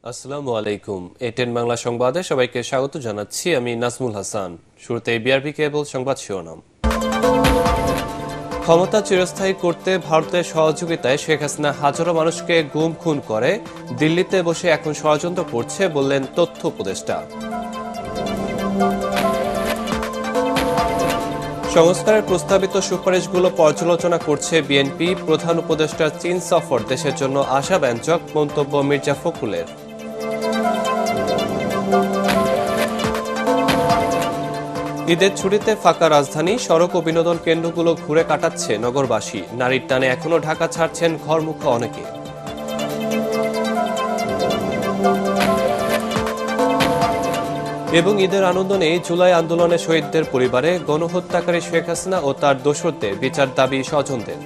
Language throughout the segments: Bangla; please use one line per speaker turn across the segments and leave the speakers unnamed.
আসসালামু আলাইকুম। এটেন বাংলা সংবাদে সবাইকে স্বাগত জানাচ্ছি। আমি নাজমুল হাসান। শুরুতে বিআরবি কেবল সংবাদ শিরোনাম। ক্ষমতা চিরস্থায়ী করতে ভারতের সহযোগিতায় শেখ হাসিনা হাজারো মানুষকে গুম খুন করে দিল্লিতে বসে এখন ষড়যন্ত্র করছে বললেন তথ্য উপদেষ্টা। সংস্কারের প্রস্তাবিত সুপারিশগুলো পর্যালোচনা করছে বিএনপি। প্রধান উপদেষ্টার চীন সফর দেশের জন্য আশাব্যঞ্জক মন্তব্য মির্জা ফখরুলের। ঈদের ছুটিতে ফাঁকা রাজধানী, সড়ক ও বিনোদন কেন্দ্রগুলো ঘুরে কাটাচ্ছে নগরবাসী। নারীর টানে এখনো ঢাকা ছাড়ছেন ঘরমুখো অনেকে। এবং ঈদের আনন্দ নেই জুলাই আন্দোলনে শহীদদের পরিবারে। গণহত্যাকারী শেখ হাসিনা ও তার দোসরদের বিচার দাবি স্বজনদের।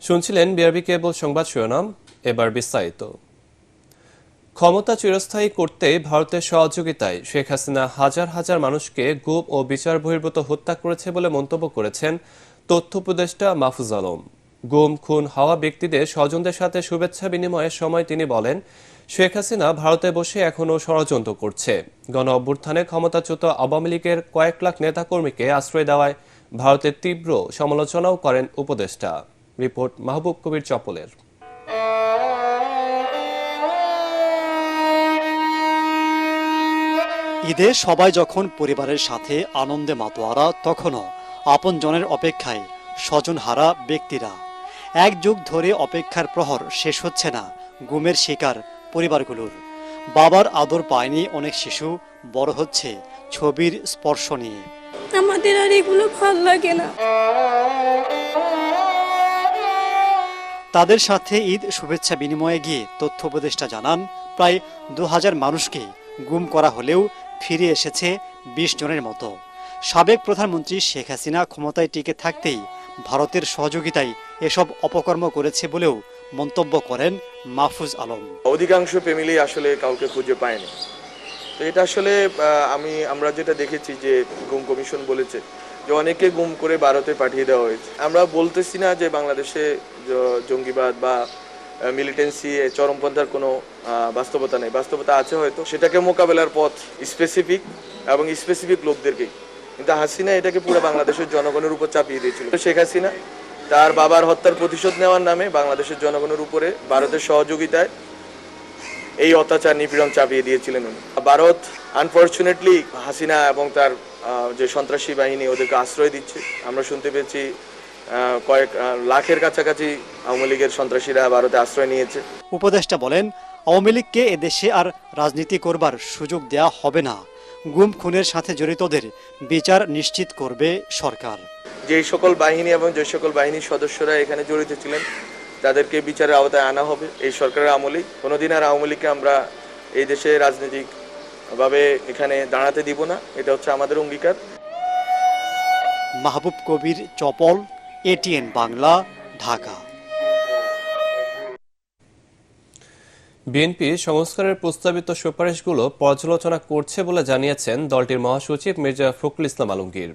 শুনছিলেন বিআরবি কেবল সংবাদ শিরোনাম, এবার বিস্তারিত। ক্ষমতা চিরস্থায়ী করতে ভারতের সহযোগিতায় শেখ হাসিনা হাজার হাজার মানুষকে গুম ও বিচার বহির্ভূত হত্যা করেছে বলে মন্তব্য করেছেন তথ্য উপদেষ্টা মাহফুজ আলম। গুম খুন হওয়া ব্যক্তিদের স্বজনদের সাথে শুভেচ্ছা বিনিময়ের সময় তিনি বলেন, শেখ হাসিনা ভারতে বসে এখনও ষড়যন্ত্র করছে। গণ অভ্যুত্থানে ক্ষমতাচ্যুত আওয়ামী লীগের কয়েক লাখ নেতাকর্মীকে আশ্রয় দেওয়ায় ভারতের তীব্র সমালোচনাও করেন উপদেষ্টা। রিপোর্ট মাহবুব কবির চপলের।
ঈদে সবাই যখন পরিবারের সাথে আনন্দে মাতোয়ারা, তখনও আপনজনের অপেক্ষায় স্বজনহারা ব্যক্তিরা। এক যুগ ধরে অপেক্ষার প্রহর শেষ হচ্ছে না গুমের শিকার পরিবারগুলোর। বাবার আদর পায়নি অনেক শিশু, বড় হচ্ছে ছবির স্পর্শ নিয়ে।
আমাদের আর এগুলো ভাল লাগে না।
তাদের সাথে ঈদ শুভেচ্ছা বিনিময়ে গিয়ে তথ্য উপদেষ্টা জানান, প্রায় 2000 মানুষকে গুম করা হলেও ফিরে এসেছে 20 জনের মতো। সাবেক প্রধানমন্ত্রী শেখ হাসিনা ক্ষমতায় টিকে থাকতেই ভারতের সহযোগিতায় এসব অপকর্ম করেছে বলেও মন্তব্য করেন মাহফুজ আলম।
অধিকাংশ ফ্যামিলি আসলে কাউকে খুঁজে পায়নি। তো এটা আসলে আমরা যেটা দেখেছি যে গুম কমিশন বলেছে যে অনেকে গুম করে ভারতে পাঠিয়ে দেওয়া হয়েছে। আমরা বলতেছি না যে বাংলাদেশে জঙ্গিবাদ বা মিলিটেন্সি চরমপন্থার কোনো বাস্তবতা নেই, বাস্তবতা আছে হয়তো, সেটাকে মোকাবেলার পথ স্পেসিফিক লোকদেরকেই। কিন্তু হাসিনা এটাকে পুরো বাংলাদেশের জনগণের উপর চাপিয়ে দিয়েছিল। শেখ হাসিনা তার বাবার হত্যার প্রতিশোধ নেওয়ার নামে বাংলাদেশের জনগণের উপরে ভারতের সহযোগিতায় এই অত্যাচার নিপীড়ন চাপিয়ে দিয়েছিলেন উনি। ভারত আনফর্চুনেটলি হাসিনা এবং তার যে সন্ত্রাসী বাহিনী ওদেরকে আশ্রয় দিচ্ছে। আমরা শুনতে পেয়েছি কয়েক লাখের কাছাকাছি আওয়ামী লীগের সন্ত্রাসীরা ভারতে আশ্রয় নিয়েছে।
উপদেষ্টা বলেন, আওয়ামী লীগকে এদেশে আর রাজনীতি করবার সুযোগ দেয়া হবে না। গুম খুনের সাথে জড়িতদের বিচার নিশ্চিত করবে সরকার।
যে সকল বাহিনী এবং যে সকল বাহিনীর সদস্যরা এখানে জড়িত ছিলেন তাদেরকে বিচারের আওতায় আনা হবে। এই সরকারের আমলেই কোনোদিন আর আওয়ামী লীগকে আমরা এই দেশে রাজনৈতিকভাবে এখানে দাঁড়াতে দিব না, এটা হচ্ছে আমাদের অঙ্গীকার।
মাহবুব কবির চপল, এটিএন বাংলা, ঢাকা।
বিএনপি সংস্কারের প্রস্তাবিত সুপারিশগুলো পর্যালোচনা করছে বলে জানিয়েছেন দলটির মহাসচিব মির্জা ফখরুল ইসলাম আলমগীর।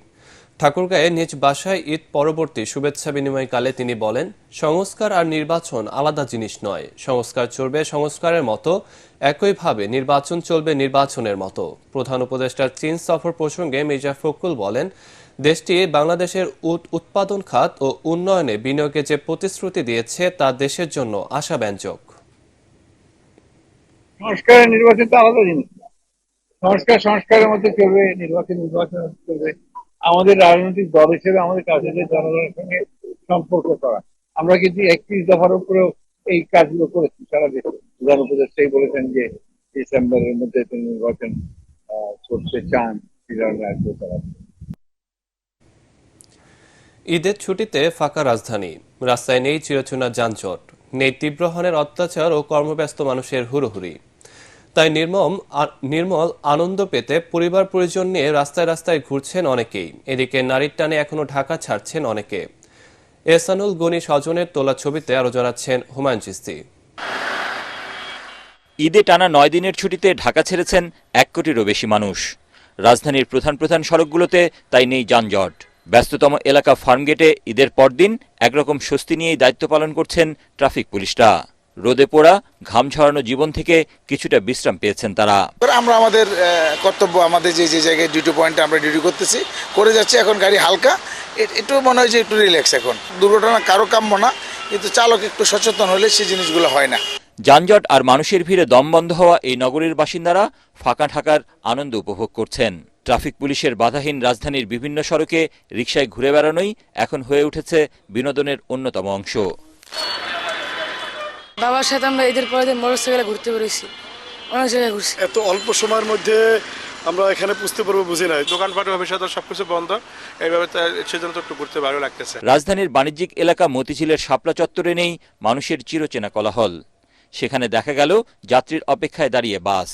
ঠাকুরগাঁয়ে নিজ বাসায় ঈদ পরবর্তী শুভেচ্ছা বিনিময়কালে তিনি বলেন, সংস্কার আর নির্বাচন আলাদা জিনিস নয়। সংস্কার চলবে সংস্কারের মতো, একইভাবে নির্বাচন চলবে নির্বাচনের মতো। প্রধান উপদেষ্টার চীন সফর প্রসঙ্গে মির্জা ফখরুল বলেন, দেশটি বাংলাদেশের উৎপাদন খাত ও উন্নয়নে বিনিয়োগে যে প্রতিশ্রুতি দিয়েছে তা দেশের জন্য আশাব্যঞ্জক।
সংস্কার নির্বাচন তো আলাদা জিনিস। সংস্কারের মধ্যে চলবে, নির্বাচন চলবে। আমাদের রাজনৈতিক দল হিসেবে আমাদের কাজ হচ্ছে জনগণের সঙ্গে সম্পর্ক করা। আমরা কিন্তু 31 দফার উপরেও এই কাজগুলো করেছি সারা দেশে। প্রধান উপদেষ্টাই বলেছেন যে ডিসেম্বরের মধ্যে তিনি নির্বাচন করতে চান।
ঈদের ছুটিতে ফাঁকা রাজধানী, রাস্তায় নেই চিরচেনা যানজট, নেই তীব্রহনের অত্যাচার ও কর্মব্যস্ত মানুষের হুড়োহুড়ি। তাই নির্মল আনন্দ পেতে পরিবার পরিজন নিয়ে রাস্তায় রাস্তায় ঘুরছেন অনেকেই। এদিকে নারীর টানে এখনো ঢাকা ছাড়ছেন অনেকে। এহসানুল গনি স্বজনের তোলা ছবিতে আরো জানাচ্ছেন হুমায়ুন চিস্তি।
ঈদে টানা 9 দিনের ছুটিতে ঢাকা ছেড়েছেন 1 কোটিরও বেশি মানুষ। রাজধানীর প্রধান সড়কগুলোতে তাই নেই যানজট। ব্যস্ততম এলাকা ফার্মগেটে ঈদের পরদিন একরকম স্বস্তি নিয়েই দায়িত্ব পালন করছেন ট্রাফিক পুলিশরা। রোদে পোড়া ঘাম ঝরানো জীবন থেকে কিছুটা বিশ্রাম পেয়েছেন তারা।
আমরা আমাদের কর্তব্য, আমাদের যে জায়গায় ডিউটি পয়েন্টে আমরা ডিউটি করতেছি করে যাচ্ছি। এখন গাড়ি হালকা, একটু মনে হয় যে একটু রিল্যাক্স। এখন দুর্ঘটনা কারো কাম্য না, কিন্তু চালক একটু সচেতন হলে সেই জিনিসগুলো হয় না।
যানজট আর মানুষের ভিড়ে দম বন্ধ হওয়া এই নগরীর বাসিন্দারা ফাঁকা ঢাকার আনন্দ উপভোগ করছেন। ট্রাফিক পুলিশের বাধাহীন রাজধানীর বিভিন্ন সড়কে রিকশায় ঘুরে বেড়ানোই এখন হয়ে উঠেছে বিনোদনের অন্যতম অংশ।
বাবার সাথে আমরা ঈদের পরের দিন মোটরসাইকেলে ঘুরতে বেরোইছি, অনেক জায়গায় ঘুরছি।
এত অল্প সময়ের মধ্যে আমরা এখানে বুঝতে পারবো, বুঝি নাই। দোকানপাট ভবিষ্যৎ সবকিছু বন্ধ, এইভাবে সেজন্য তো একটু ঘুরতে ভালো লাগতেছে।
রাজধানীর বাণিজ্যিক এলাকা মতিঝিলের শাপলা চত্বরে নেই মানুষের চিরচেনা কোলাহল। সেখানে দেখা গেল যাত্রীর অপেক্ষায় দাঁড়িয়ে বাস।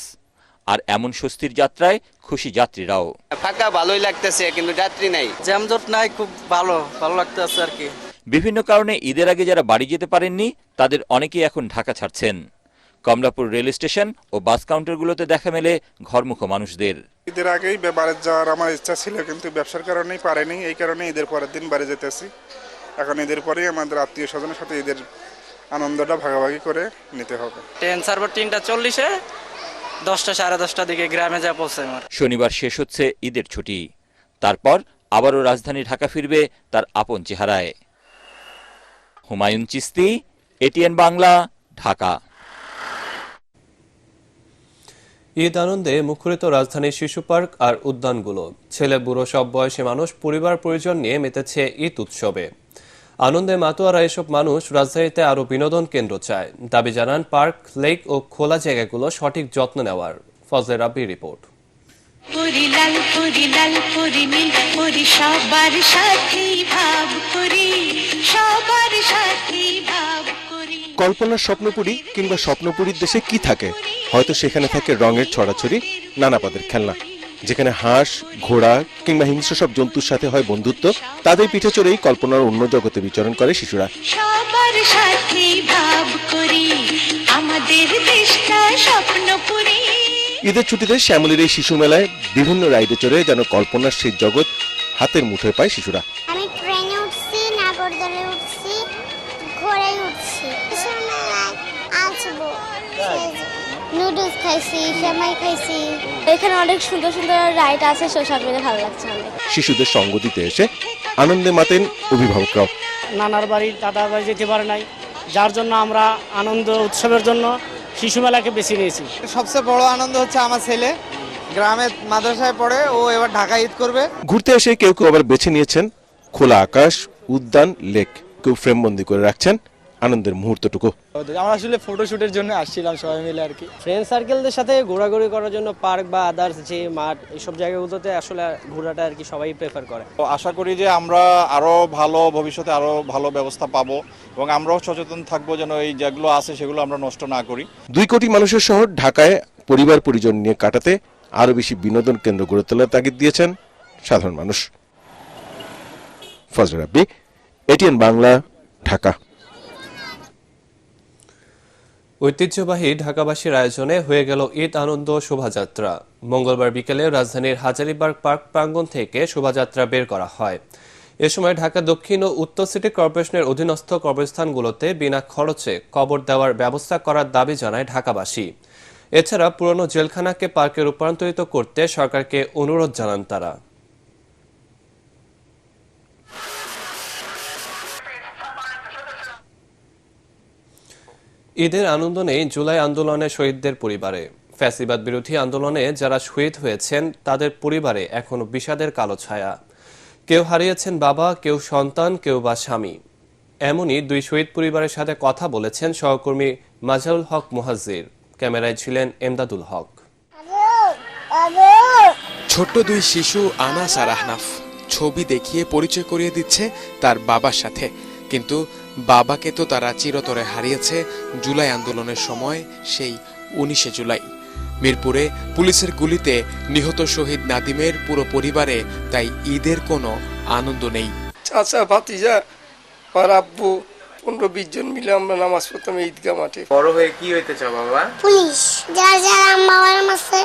আর এমন স্বস্তির যাত্রায় খুশি যাত্রীরাও।
ফাঁকা ভালোই লাগতেছে, কিন্তু যাত্রী নাই,
জ্যামজট নাই, খুব ভালো লাগতেছে আর কি।
বিভিন্ন কারণে ঈদের আগে যারা বাড়ি যেতে পারেননি তাদের অনেকেই এখন ঢাকা ছাড়ছেন। কমলাপুর রেল স্টেশন ও বাস কাউন্টারগুলোতে দেখা মেলে ঘরমুখো মানুষদের।
ঈদের আগেই বাড়ি যাওয়ার আমার ইচ্ছা ছিল, কিন্তু ব্যবসার কারণেই পারেনি। এই কারণে ঈদের পরের দিন বাড়ি যেতেছি। এখন ঈদের পরেই আমাদের আত্মীয় স্বজনের সাথে ঈদের আনন্দটা ভাগাভাগি করে নিতে হবে।
ট্রেন ছাড়বো 3:40-এ, 10টা সাড়ে 10টার দিকে গ্রামে যা পৌঁছায় আমার।
শনিবার শেষ হচ্ছে ঈদের ছুটি, তারপর আবারও রাজধানী ঢাকা ফিরবে তার আপন চেহারায়। হুমায়ুন চিস্তি, এটিএন বাংলা, ঢাকা।
ঈদ আনন্দে মুখরিত রাজধানীর শিশু পার্ক আর উদ্যানগুলো। ছেলে বুড়ো সব বয়সী মানুষ পরিবার পরিজন নিয়ে মেতেছে ঈদ উৎসবে। আনন্দে মাতোয়ারা এসব মানুষ রাজধানীতে আরও বিনোদন কেন্দ্র চায়। দাবি জানান পার্ক, লেক ও খোলা জায়গাগুলো সঠিক যত্ন নেওয়ার। ফজলে রাব্বির রিপোর্ট।
কল্পনার স্বপ্নপুরী কিংবা স্বপ্নপুরীর দেশে কি থাকে? হয়তো সেখানে থাকে রঙের ছড়াছড়ি, নানা পদের খেলনা। যেখানে হাঁস, ঘোড়া কিংবা হিংস্র সব জন্তুর সাথে হয় বন্ধুত্ব, তাদের পিঠে চড়েই কল্পনার অন্য জগতে বিচরণ করে শিশুরা। ঈদের ছুটিতে শ্যামলীর এই শিশু মেলায় বিভিন্ন রাইডে চড়ে যেন কল্পনার সেই জগৎ হাতের মুঠোয় পায় শিশুরা।
আমি ট্রেনে উঠছি, নাগরদোলায় উঠছি, ঘোড়ায় উঠছি। আসবো, নুডলস খাইছি, সেমাই খাইছি।
এখানে অনেক সুন্দর সুন্দর রাইড আছে, সব মিলে ভালো লাগছে অনেক।
শিশুদের সঙ্গ দিতে এসে আনন্দে মাতেন অভিভাবকরাও।
নানার বাড়ি, দাদার বাড়ি যেতে পারে নাই, যার জন্য আমরা আনন্দ উৎসবের জন্য শিশু মেলাকে বেছে নিয়েছি।
সবচেয়ে বড় আনন্দ হচ্ছে আমার ছেলে গ্রামে মাদ্রাসায় পড়ে, ও এবার ঢাকা ঈদ করবে।
ঘুরতে এসে কেউ কেউ আবার বেছে নিয়েছেন খোলা আকাশ, উদ্যান, লেক। কেউ ফ্রেমবন্দি করে রাখছেন আনন্দের মুহূর্তটুকু।
আমরা আসলে ফটোশুটের জন্য আসছিলাম সবাই মিলে আর কি। ফ্রেন্ড সার্কেলদের সাথে ঘোরাঘুরি করার জন্য পার্ক বা আদার্স যে মাঠ, এইসব জায়গাগুলোতে আসলে ঘোরাটা আর কি সবাই প্রেফার করে।
আশা করি যে আমরা আরো ভালো, ভবিষ্যতে আরো ভালো ব্যবস্থা পাবো এবং আমরাও সচেতন থাকবো যেন এই যেগুলো আছে সেগুলো আমরা নষ্ট না করি।
2 কোটি মানুষের শহর ঢাকায় পরিবার পরিজন নিয়ে কাটাতে আরো বেশি বিনোদন কেন্দ্র গড়ে তোলার তাগিদ দিয়েছেন সাধারণ মানুষ। ফজলে রাব্বি, এটিএন বাংলা, ঢাকা।
ঐতিহ্যবাহী ঢাকাবাসীর আয়োজনে হয়ে গেল ঈদ আনন্দ শোভাযাত্রা। মঙ্গলবার বিকেলে রাজধানীর হাজারীবাগ পার্ক প্রাঙ্গণ থেকে শোভাযাত্রা বের করা হয়। এ সময় ঢাকা দক্ষিণ ও উত্তর সিটি কর্পোরেশনের অধীনস্থ কবরস্থানগুলোতে বিনা খরচে কবর দেওয়ার ব্যবস্থা করার দাবি জানায় ঢাকাবাসী। এছাড়া পুরনো জেলখানাকে পার্কে রূপান্তরিত করতে সরকারকে অনুরোধ জানান তারা। ঈদের আনন্দ নেই জুলাই আন্দোলনে শহীদদের পরিবারে। ফ্যাসিবাদ বিরোধী আন্দোলনে যারা শহীদ হয়েছেন তাদের পরিবারে এখনো বিষাদের কালো ছায়া। কেউ হারিয়েছেন বাবা, কেউ সন্তান, কেউ বা স্বামী। এমনই 2 শহীদ পরিবারের সাথে কথা বলেছেন সহকর্মী মাজারুল হক মুহাজ্জির। ক্যামেরায় ছিলেন এমদাদুল হক।
ছোট্ট 2 শিশু আনাস আর আহনাফ ছবি দেখিয়ে পরিচয় করিয়ে দিচ্ছে তার বাবার সাথে, কিন্তু বাবাকে তো তারা চিরতরে হারিয়েছে জুলাই আন্দোলনের সময়, সেই 19শে জুলাই। মিরপুরে পুলিশের গুলিতে নিহত শহীদ নাদিমের পুরো পরিবারে তাই ঈদের কোনো আনন্দ নেই।
চাচা, ভাতিজা আর আব্বু 15-20 জন মিলে আমরা নামাজ পড়তাম ঈদগাহ মাঠে। বড় হয়ে কি হইতে চাও বাবা?
পুলিশ। যারা যারা আমার আছে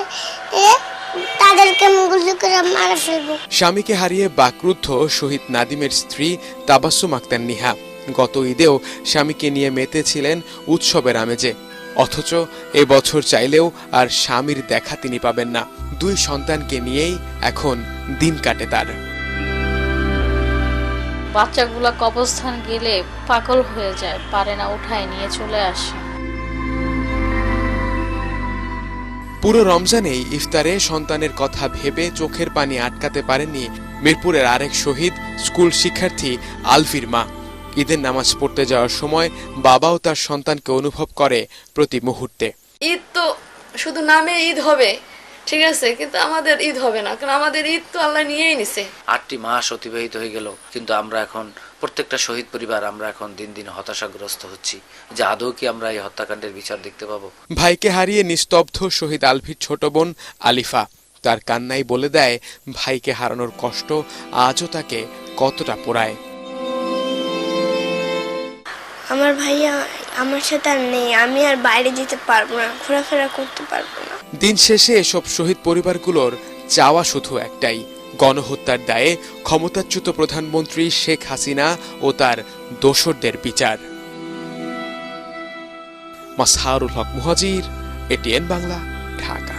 তাদের ওদেরকে গুলি করে মারা ফেলবো।
স্বামীকে হারিয়ে বাকরুদ্ধ শহীদ নাদিমের স্ত্রী তাবাসসুম আক্তার নিহা গত ঈদেও স্বামীকে নিয়ে মেতেছিলেন উৎসবের আমেজে, অথচ এবছর চাইলেও আর স্বামীর দেখা তিনি পাবেন না। 2 সন্তানকে নিয়েই এখন দিন কাটে তার।
বাচ্চাগুলা কবরস্থান গেলে পাগল হয়ে যায়, পারে না, উঠায় নিয়ে চলে আসে।
পুরো রমজানেই ইফতারে সন্তানের কথা ভেবে চোখের পানি আটকাতে পারেননি মিরপুরের আরেক শহীদ স্কুল শিক্ষার্থী আলফির মা। ঈদের নামাজ পড়তে যাওয়ার সময় বাবাও তার সন্তানকে অনুভব করে প্রতি মুহূর্তে।
ঈদ তো শুধু নামে ঈদ হবে, ঠিক আছে, কিন্তু আমাদের ঈদ হবে না, কারণ আমাদের ঈদ তো আল্লাহ নিয়েই নিছে।
8টি মাস অতিবাহিত হয়ে গেল, কিন্তু আমরা এখন প্রত্যেকটা শহীদ পরিবার আমরা এখন দিন দিন হতাশাগ্রস্ত হচ্ছি যে আদৌ কি আমরা এই হত্যাকাণ্ডের বিচার দেখতে পাবো।
ভাইকে হারিয়ে নিস্তব্ধ শহীদ আলফির ছোট বোন আলিফা তার কান্নাই বলে দেয় ভাইকে হারানোর কষ্ট আজও তাকে কতটা পোড়ায়।
আমার ভাইয়া আমার সাথে আর নেই, আমি আর বাইরে যেতে পারবো না, ঘোরাফেরা করতে পারবো না।
দিন শেষে এসব শহীদ পরিবারগুলোর চাওয়া শুধু একটাই, গণহত্যার দায়ে ক্ষমতাচ্যুত প্রধানমন্ত্রী শেখ হাসিনা ও তার দোসরদের বিচার। মাসহারুল হক মুহাজির, এটিএন বাংলা, ঢাকা।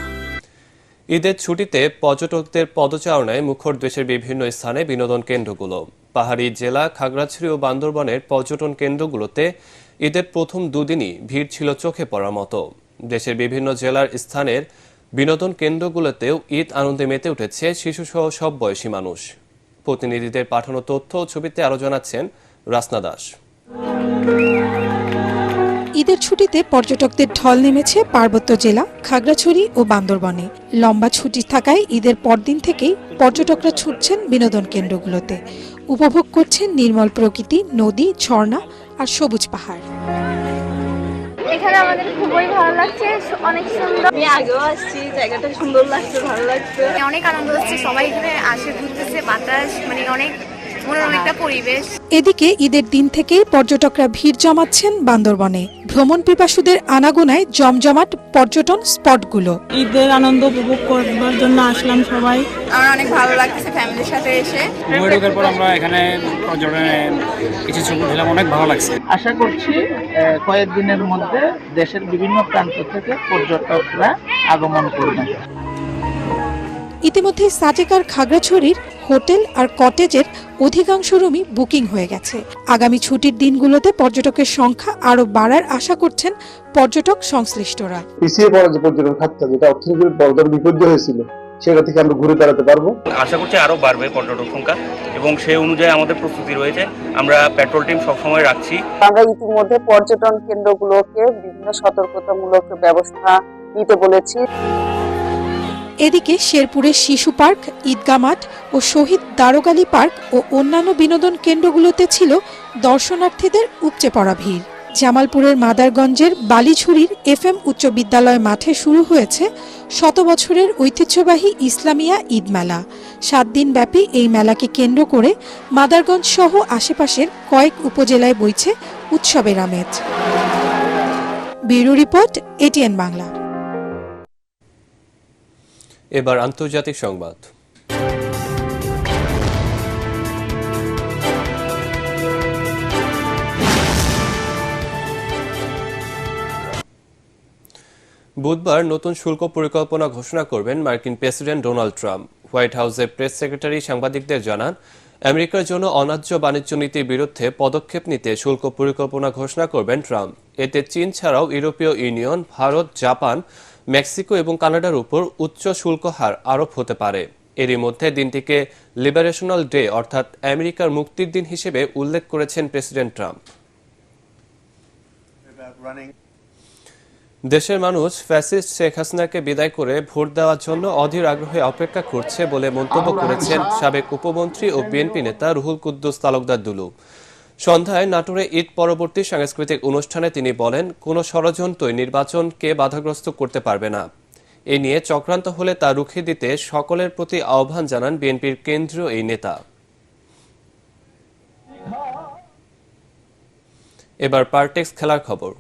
ঈদের ছুটিতে পর্যটকদের পদচারণায় মুখর দেশের বিভিন্ন স্থানে বিনোদন কেন্দ্রগুলো। পাহাড়ি জেলা খাগড়াছড়ি ও বান্দরবানের পর্যটন কেন্দ্রগুলোতে ঈদের প্রথম 2 দিনই ভিড় ছিল চোখে পড়ার মতো। দেশের বিভিন্ন জেলার স্থানের বিনোদন কেন্দ্রগুলোতেও ঈদ আনন্দে মেতে উঠেছে শিশুসহ সব বয়সী মানুষ। প্রতিনিধিদের পাঠানো তথ্য ও ছবিতে আরো জানাচ্ছেন রাসনা দাস।
ঈদের ছুটিতে পর্যটকদের ঢল নেমেছে পার্বত্য জেলা খাগড়াছড়ি ও বান্দরবনে। লম্বা ছুটি থাকায় ঈদের পরদিন থেকেই পর্যটকরা ছুটছেন বিনোদন কেন্দ্রগুলোতে, উপভোগ করছেন নির্মল প্রকৃতি, নদী, ঝর্ণা আর সবুজ পাহাড়।
এখানে আমাদের খুবই ভালো লাগছে, অনেক সুন্দর।
আমি আগেও আসছি, জায়গাটা সুন্দর লাগছে, ভালো লাগছে,
অনেক আনন্দ হচ্ছে, সবাই এখানে আসে, ঘুরতেছে, বাতাস, মানে অনেক মনোরম একটা পরিবেশ।
এদিকে ঈদের দিন থেকেই পর্যটকরা ভিড় জমাচ্ছেন বান্দরবনে। ভ্রমণ পিপাসুদের আনাগোনায় জমজমাট পর্যটন স্পটগুলো।
ঈদের আনন্দ উপভোগ করবার জন্য আসলাম সবাই।
আমার অনেক ভালো লাগছে ফ্যামিলির সাথে এসে।
মুম্বাইয়ের পর আমরা এখানে পর্যটনে কিছু ছবি দিলাম, অনেক ভালো লাগছে।
আশা করছি কয়েকদিনের মধ্যে দেশের বিভিন্ন প্রান্ত থেকে পর্যটকরা আগমন করবেন।
ইতিমধ্যে সাজেকার খাগড়াছড়ির হোটেল আর কটেজের অধিকাংশ রুমই বুকিং হয়ে গেছে। আগামী ছুটির দিনগুলোতে পর্যটকের সংখ্যা আরো বাড়ার আশা করছেন পর্যটক সংশ্লিষ্টরা।
পিছিয়ে পড়া যে পর্যটন খাত, যেটা অর্থনীতির বড় বিপর্যয় হয়েছিল, সেটা থেকে আমরা ঘুরে দাঁড়াতে পারবো।
আশা করছি আরো বাড়বে পর্যটক সংখ্যা, এবং সেই অনুযায়ী আমাদের প্রস্তুতি রয়েছে। আমরা পেট্রোল টিম সবসময় রাখছি।
আমরা ইতিমধ্যে পর্যটন কেন্দ্রগুলোকে বিভিন্ন সতর্কতামূলক ব্যবস্থা নিতে বলেছি।
এদিকে শেরপুরের শিশু পার্ক, ঈদগাহ মাঠ ও শহীদ দারোগালী পার্ক ও অন্যান্য বিনোদন কেন্দ্রগুলোতে ছিল দর্শনার্থীদের উপচে পড়া ভিড়। জামালপুরের মাদারগঞ্জের বালিঝুড়ির FM উচ্চ বিদ্যালয় মাঠে শুরু হয়েছে 100 বছরের ঐতিহ্যবাহী ইসলামিয়া ঈদ মেলা। 7 দিন ব্যাপী এই মেলাকে কেন্দ্র করে মাদারগঞ্জ সহ আশেপাশের কয়েক উপজেলায় বইছে উৎসবের আমেজ। Bureau report, ATN Bangla.
এবার আন্তর্জাতিক সংবাদ। বুধবার নতুন শুল্ক পরিকল্পনা ঘোষণা করবেন মার্কিন প্রেসিডেন্ট ডোনাল্ড ট্রাম্প। হোয়াইট হাউসের প্রেস সেক্রেটারি সাংবাদিকদের জানান, আমেরিকার জন্য অন্যায্য বাণিজ্য নীতির বিরুদ্ধে পদক্ষেপ নিতে শুল্ক পরিকল্পনা ঘোষণা করবেন ট্রাম্প। এতে চীন ছাড়াও ইউরোপীয় ইউনিয়ন, ভারত, জাপান, মেক্সিকো এবং কানাডার উপর উচ্চ শুল্ক হার আরোপ হতে পারে। এরই মধ্যে দিনটিকে লিবারেশনাল ডে অর্থাৎ আমেরিকার মুক্তির দিন হিসেবে উল্লেখ করেছেন প্রেসিডেন্ট ট্রাম্প। দেশের মানুষ ফ্যাসিস্ট শেখ হাসিনাকে বিদায় করে ভোট দেওয়ার জন্য অধীর আগ্রহে অপেক্ষা করছে বলে মন্তব্য করেছেন সাবেক উপমন্ত্রী ও বিএনপি নেতা রুহুল কুদ্দুস তালুকদার দুলু। সন্ধ্যায় নাটোরে ঈদ পরবর্তী সাংস্কৃতিক অনুষ্ঠানে তিনি বলেন, কোনো ষড়যন্ত্রই নির্বাচনকে বাধাগ্রস্ত করতে পারবে না। এ নিয়ে চক্রান্ত হলে তা রুখে দিতে সকলের প্রতি আহ্বান জানান বিএনপির কেন্দ্রীয় এই নেতা। এবার পারটেক্স খেলার খবর।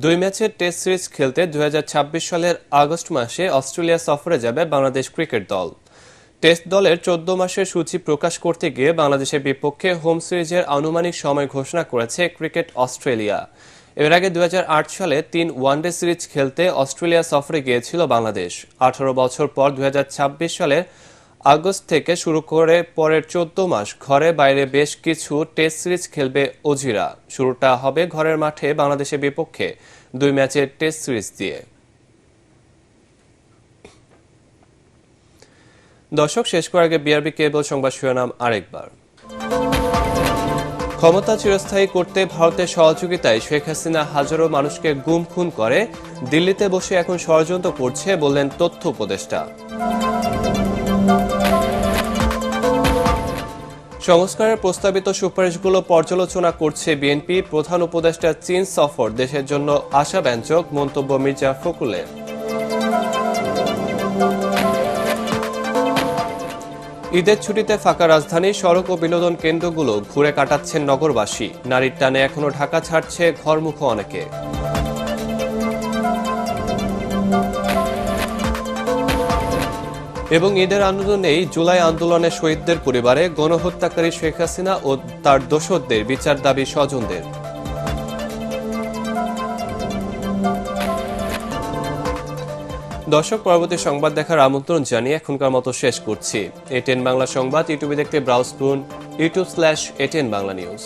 2 ম্যাচের টেস্ট সিরিজ খেলতে 2026 সালের আগস্ট মাসে অস্ট্রেলিয়া সফরে যাবে বাংলাদেশ ক্রিকেট দল। টেস্ট দলের 14 মাসের সূচি প্রকাশ করতে গিয়ে বাংলাদেশের বিপক্ষে হোম সিরিজের আনুমানিক সময় ঘোষণা করেছে ক্রিকেট অস্ট্রেলিয়া। এর আগে 2008 সালে 3 ওয়ানডে সিরিজ খেলতে অস্ট্রেলিয়া সফরে গিয়েছিল বাংলাদেশ। 18 বছর পর 2026 সালের আগস্ট থেকে শুরু করে পরের 14 মাস ঘরে বাইরে বেশ কিছু টেস্ট সিরিজ খেলবে অজিরা। শুরুটা হবে ঘরের মাঠে বাংলাদেশের বিপক্ষে 2 ম্যাচের টেস্ট সিরিজ দিয়ে। দর্শক, শেষ করার আগে বিআরবি কেবল সংবাদ শিরোনাম আরেকবার। ক্ষমতা চিরস্থায়ী করতে ভারতের সহযোগিতায় শেখ হাসিনা হাজারো মানুষকে গুম খুন করে, দিল্লিতে বসে এখন ষড়যন্ত্র করছে বললেন তথ্য উপদেষ্টা। সংস্কারের প্রস্তাবিত সুপারিশগুলো পর্যালোচনা করছে বিএনপি, প্রধান উপদেষ্টা চীন সফর দেশের জন্য আশাব্যঞ্জক মন্তব্য মির্জা ফখরুলের। ঈদের ছুটিতে ফাঁকা রাজধানী, সড়ক ও বিনোদন কেন্দ্রগুলো ঘুরে কাটাচ্ছেন নগরবাসী। নারীর টানে এখনো ঢাকা ছাড়ছে ঘরমুখো অনেকে। এবং ঈদের আন্দোলনেই জুলাই আন্দোলনের শহীদদের পরিবারে গণহত্যাকারী শেখ হাসিনা ও তার দোসরদের বিচার দাবি স্বজনদের। দর্শক, পরবর্তী সংবাদ দেখার আমন্ত্রণ জানিয়ে এখনকার মতো শেষ করছি। এটিএন বাংলা সংবাদ ইউটিউবে দেখতে ব্রাউজ করুন youtube/ATN বাংলা নিউজ।